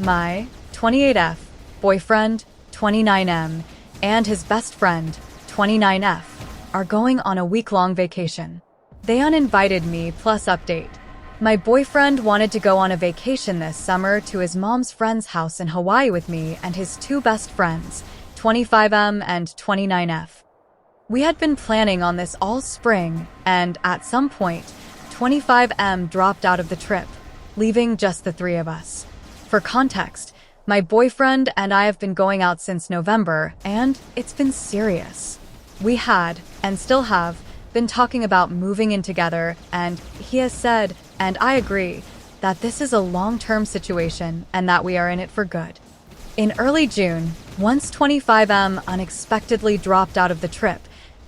My 28F boyfriend, 29M, and his best friend, 29F, are going on a week-long vacation. They uninvited me, plus update. My boyfriend wanted to go on a vacation this summer to his mom's friend's house in Hawaii with me and his two best friends, 25M and 29F. We had been planning on this all spring, and at some point, 25M dropped out of the trip, leaving just the three of us. For context, my boyfriend and I have been going out since November, and it's been serious. We had, and still have, been talking about moving in together, and he has said, and I agree, that this is a long-term situation and that we are in it for good. In early June, once 25M unexpectedly dropped out of the trip,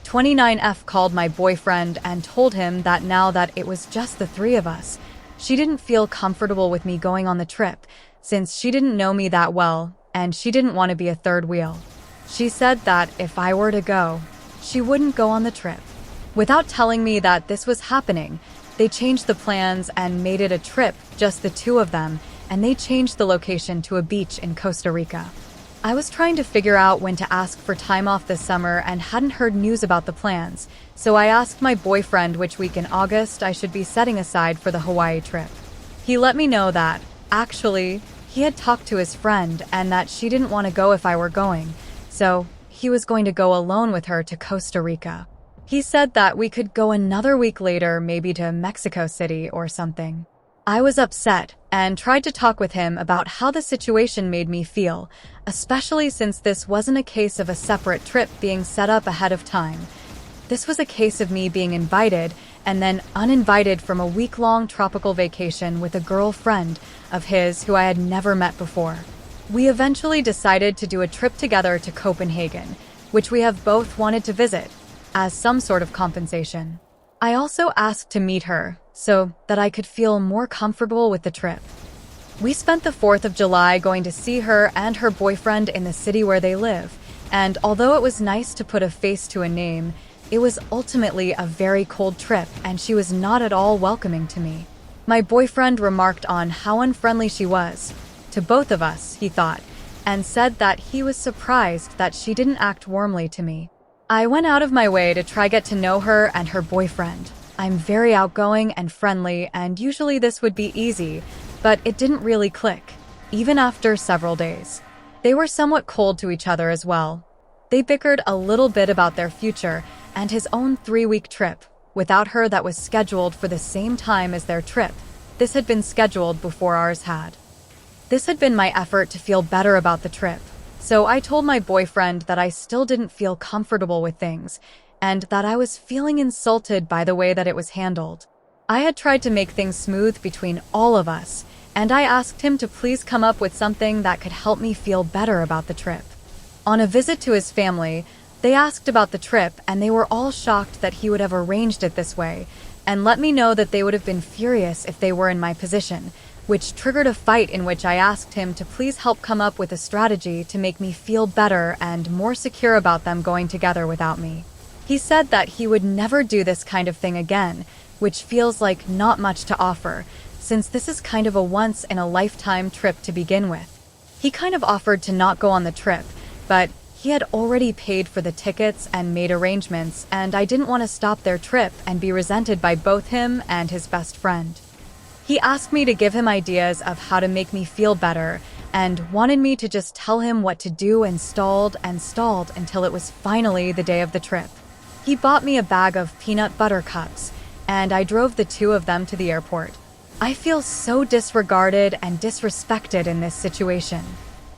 29F called my boyfriend and told him that now that it was just the three of us, she didn't feel comfortable with me going on the trip, since she didn't know me that well, and she didn't want to be a third wheel. She said that if I were to go, she wouldn't go on the trip. Without telling me that this was happening, they changed the plans and made it a trip, just the two of them, and they changed the location to a beach in Costa Rica. I was trying to figure out when to ask for time off this summer and hadn't heard news about the plans, so I asked my boyfriend which week in August I should be setting aside for the Hawaii trip. He let me know that, actually, he had talked to his friend and that she didn't want to go if I were going, so he was going to go alone with her to Costa Rica. He said that we could go another week later, maybe to Mexico City or something. I was upset and tried to talk with him about how the situation made me feel, especially since this wasn't a case of a separate trip being set up ahead of time. This was a case of me being invited and then uninvited from a week-long tropical vacation with a girlfriend of his who I had never met before. We eventually decided to do a trip together to Copenhagen, which we have both wanted to visit, as some sort of compensation. I also asked to meet her, so that I could feel more comfortable with the trip. We spent the 4th of July going to see her and her boyfriend in the city where they live, and although it was nice to put a face to a name, it was ultimately a very cold trip and she was not at all welcoming to me. My boyfriend remarked on how unfriendly she was, to both of us, he thought, and said that he was surprised that she didn't act warmly to me. I went out of my way to try get to know her and her boyfriend. I'm very outgoing and friendly, and usually this would be easy, but it didn't really click, even after several days. They were somewhat cold to each other as well. They bickered a little bit about their future and his own 3-week trip, without her that was scheduled for the same time as their trip. This had been scheduled before ours had. This had been my effort to feel better about the trip, so I told my boyfriend that I still didn't feel comfortable with things, and that I was feeling insulted by the way that it was handled. I had tried to make things smooth between all of us, and I asked him to please come up with something that could help me feel better about the trip. On a visit to his family, they asked about the trip and they were all shocked that he would have arranged it this way, and let me know that they would have been furious if they were in my position, which triggered a fight in which I asked him to please help come up with a strategy to make me feel better and more secure about them going together without me. He said that he would never do this kind of thing again, which feels like not much to offer, since this is kind of a once-in-a-lifetime trip to begin with. He kind of offered to not go on the trip, but he had already paid for the tickets and made arrangements, and I didn't want to stop their trip and be resented by both him and his best friend. He asked me to give him ideas of how to make me feel better, and wanted me to just tell him what to do, and stalled until it was finally the day of the trip. He bought me a bag of peanut butter cups, and I drove the two of them to the airport. I feel so disregarded and disrespected in this situation.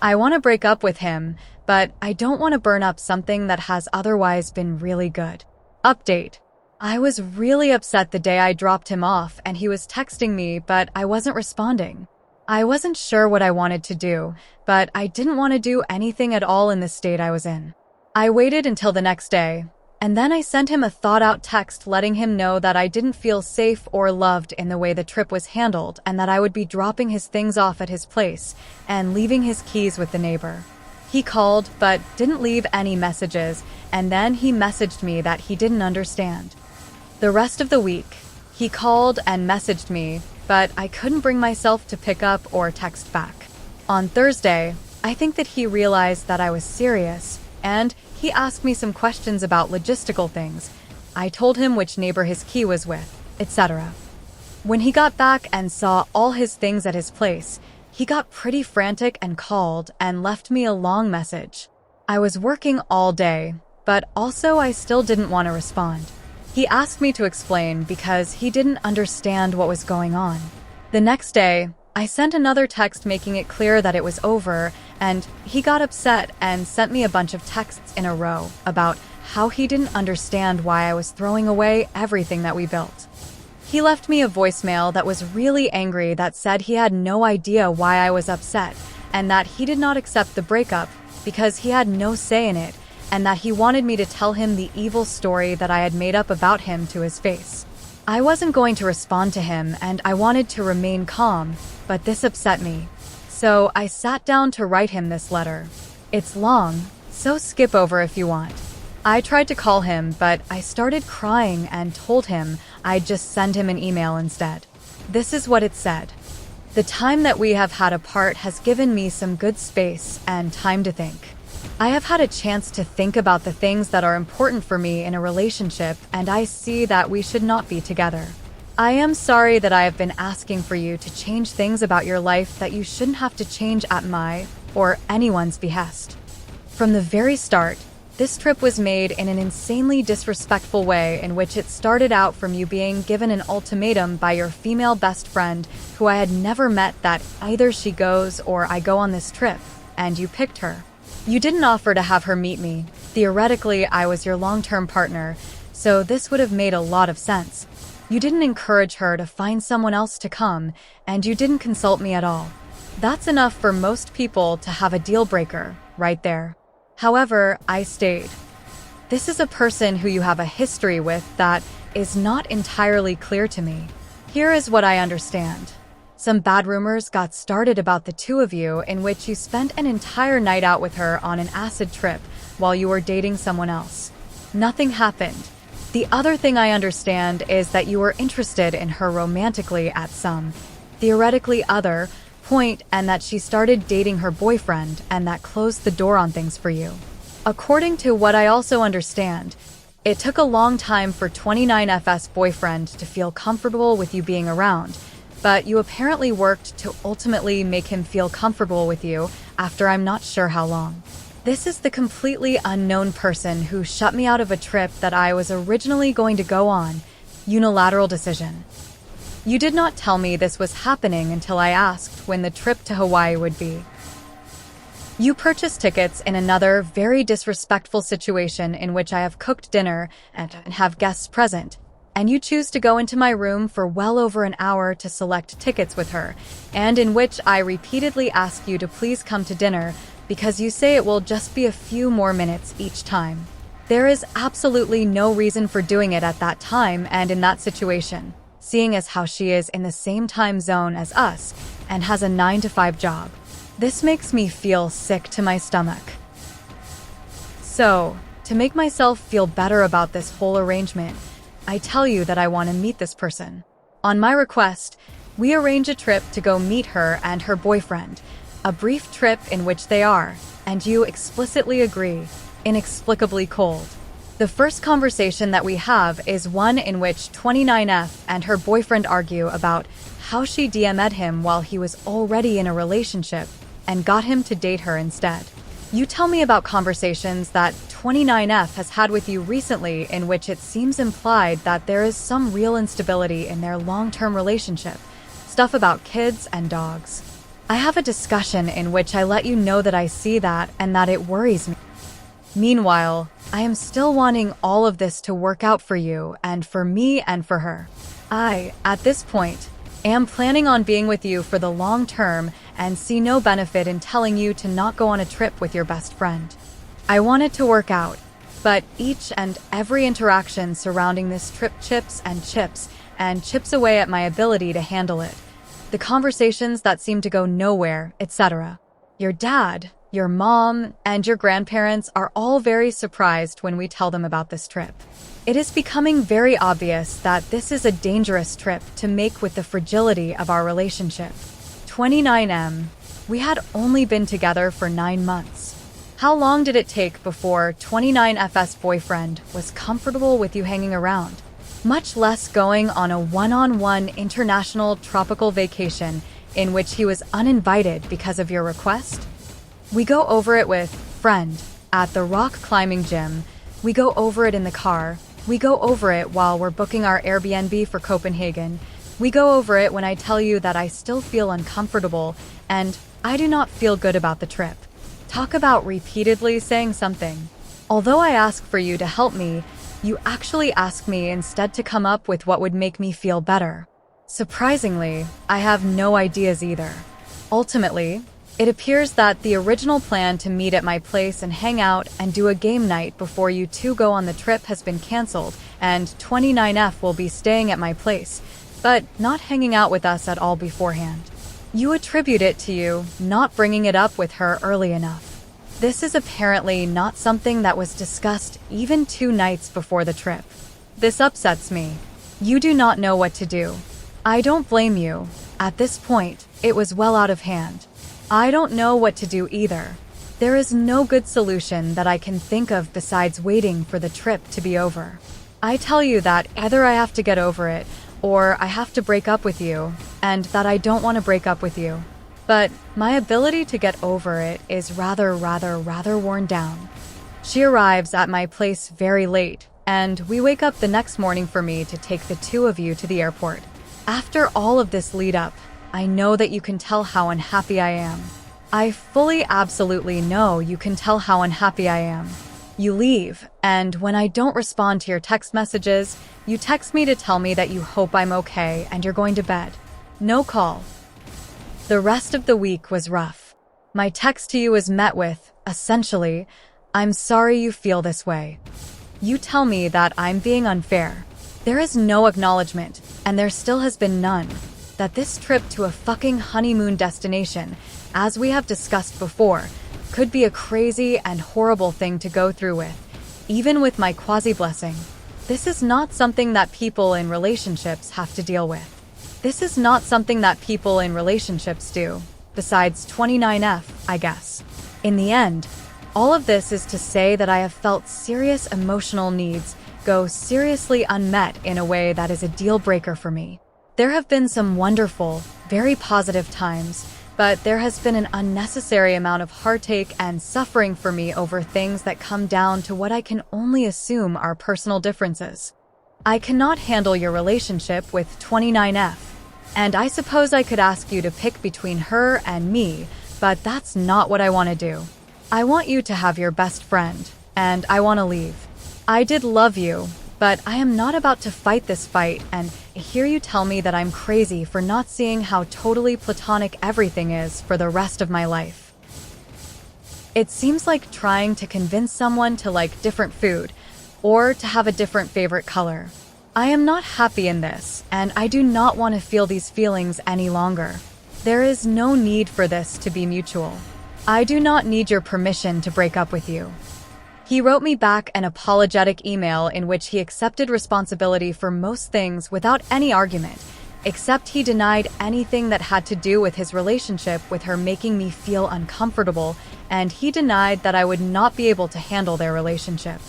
I want to break up with him, but I don't want to burn up something that has otherwise been really good. Update. I was really upset the day I dropped him off and he was texting me, but I wasn't responding. I wasn't sure what I wanted to do, but I didn't want to do anything at all in the state I was in. I waited until the next day, and then I sent him a thought-out text letting him know that I didn't feel safe or loved in the way the trip was handled and that I would be dropping his things off at his place and leaving his keys with the neighbor. He called, but didn't leave any messages, and then he messaged me that he didn't understand. The rest of the week, he called and messaged me, but I couldn't bring myself to pick up or text back. On Thursday, I think that he realized that I was serious, and he asked me some questions about logistical things. I told him which neighbor his key was with, etc. When he got back and saw all his things at his place, he got pretty frantic and called and left me a long message. I was working all day, but also I still didn't want to respond. He asked me to explain because he didn't understand what was going on. The next day, I sent another text making it clear that it was over, and he got upset and sent me a bunch of texts in a row about how he didn't understand why I was throwing away everything that we built. He left me a voicemail that was really angry that said he had no idea why I was upset and that he did not accept the breakup because he had no say in it, and that he wanted me to tell him the evil story that I had made up about him to his face. I wasn't going to respond to him and I wanted to remain calm, but this upset me. So I sat down to write him this letter. It's long, so skip over if you want. I tried to call him, but I started crying and told him I'd just send him an email instead. This is what it said. The time that we have had apart has given me some good space and time to think. I have had a chance to think about the things that are important for me in a relationship, and I see that we should not be together. I am sorry that I have been asking for you to change things about your life that you shouldn't have to change at my or anyone's behest. From the very start, this trip was made in an insanely disrespectful way in which it started out from you being given an ultimatum by your female best friend who I had never met that either she goes or I go on this trip, and you picked her. You didn't offer to have her meet me. Theoretically, I was your long-term partner, so this would have made a lot of sense. You didn't encourage her to find someone else to come, and you didn't consult me at all. That's enough for most people to have a deal breaker, right there. However, I stayed. This is a person who you have a history with that is not entirely clear to me. Here is what I understand. Some bad rumors got started about the two of you in which you spent an entire night out with her on an acid trip while you were dating someone else. Nothing happened. The other thing I understand is that you were interested in her romantically at some, theoretically other, point, and that she started dating her boyfriend and that closed the door on things for you. According to what I also understand, it took a long time for 29FS boyfriend to feel comfortable with you being around, but you apparently worked to ultimately make him feel comfortable with you after I'm not sure how long. This is the completely unknown person who shut me out of a trip that I was originally going to go on. Unilateral decision. You did not tell me this was happening until I asked when the trip to Hawaii would be. You purchased tickets in another very disrespectful situation in which I have cooked dinner and have guests present, and you choose to go into my room for well over an hour to select tickets with her, and in which I repeatedly ask you to please come to dinner because you say it will just be a few more minutes each time. There is absolutely no reason for doing it at that time and in that situation, seeing as how she is in the same time zone as us and has a 9-to-5 job. This makes me feel sick to my stomach. So, to make myself feel better about this whole arrangement, I tell you that I want to meet this person. On my request, we arrange a trip to go meet her and her boyfriend, a brief trip in which they are, and you explicitly agree, inexplicably cold. The first conversation that we have is one in which 29F and her boyfriend argue about how she DM'd him while he was already in a relationship and got him to date her instead. You tell me about conversations that 29F has had with you recently in which it seems implied that there is some real instability in their long-term relationship, stuff about kids and dogs. I have a discussion in which I let you know that I see that and that it worries me. Meanwhile, I am still wanting all of this to work out for you and for me and for her. I, at this point, am planning on being with you for the long term and see no benefit in telling you to not go on a trip with your best friend. I want it to work out, but each and every interaction surrounding this trip chips away at my ability to handle it. The conversations that seem to go nowhere, etc. Your dad, your mom, and your grandparents are all very surprised when we tell them about this trip. It is becoming very obvious that this is a dangerous trip to make with the fragility of our relationship. 29M, We had only been together for 9 months. How long did it take before 29FS boyfriend was comfortable with you hanging around? Much less going on a one-on-one international tropical vacation in which he was uninvited because of your request? We go over it with friend at the rock climbing gym. We go over it in the car. We go over it while we're booking our Airbnb for Copenhagen. We go over it when I tell you that I still feel uncomfortable and I do not feel good about the trip. Talk about repeatedly saying something. Although I ask for you to help me, you actually ask me instead to come up with what would make me feel better. Surprisingly, I have no ideas either. Ultimately, it appears that the original plan to meet at my place and hang out and do a game night before you two go on the trip has been canceled, and 29F will be staying at my place, but not hanging out with us at all beforehand. You attribute it to you not bringing it up with her early enough. This is apparently not something that was discussed even 2 nights before the trip. This upsets me. You do not know what to do. I don't blame you. At this point, it was well out of hand. I don't know what to do either. There is no good solution that I can think of besides waiting for the trip to be over. I tell you that either I have to get over it, or I have to break up with you, and that I don't want to break up with you. But my ability to get over it is rather worn down. She arrives at my place very late, and we wake up the next morning for me to take the 2 of you to the airport. After all of this lead up, I know that you can tell how unhappy I am. I fully absolutely know you can tell how unhappy I am. You leave, and when I don't respond to your text messages, you text me to tell me that you hope I'm okay and you're going to bed. No call. The rest of the week was rough. My text to you was met with, essentially, I'm sorry you feel this way. You tell me that I'm being unfair. There is no acknowledgement, and there still has been none, that this trip to a fucking honeymoon destination, as we have discussed before, could be a crazy and horrible thing to go through with, even with my quasi-blessing. This is not something that people in relationships have to deal with. This is not something that people in relationships do, besides 29F, I guess. In the end, all of this is to say that I have felt serious emotional needs go seriously unmet in a way that is a deal breaker for me. There have been some wonderful, very positive times, but there has been an unnecessary amount of heartache and suffering for me over things that come down to what I can only assume are personal differences. I cannot handle your relationship with 29F, and I suppose I could ask you to pick between her and me, but that's not what I want to do. I want you to have your best friend, and I want to leave. I did love you, but I am not about to fight this fight and hear you tell me that I'm crazy for not seeing how totally platonic everything is for the rest of my life. It seems like trying to convince someone to like different food, or to have a different favorite color. I am not happy in this, and I do not want to feel these feelings any longer. There is no need for this to be mutual. I do not need your permission to break up with you. He wrote me back an apologetic email in which he accepted responsibility for most things without any argument, except he denied anything that had to do with his relationship with her making me feel uncomfortable, and he denied that I would not be able to handle their relationship.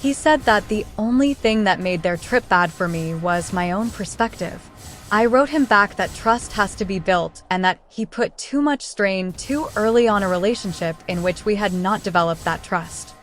He said that the only thing that made their trip bad for me was my own perspective. I wrote him back that trust has to be built and that he put too much strain too early on a relationship in which we had not developed that trust.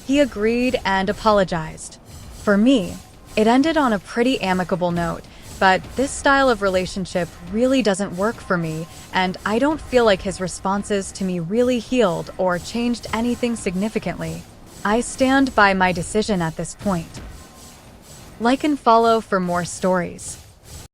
He agreed and apologized. For me, it ended on a pretty amicable note, but this style of relationship really doesn't work for me, and I don't feel like his responses to me really healed or changed anything significantly. I stand by my decision at this point. Like and follow for more stories.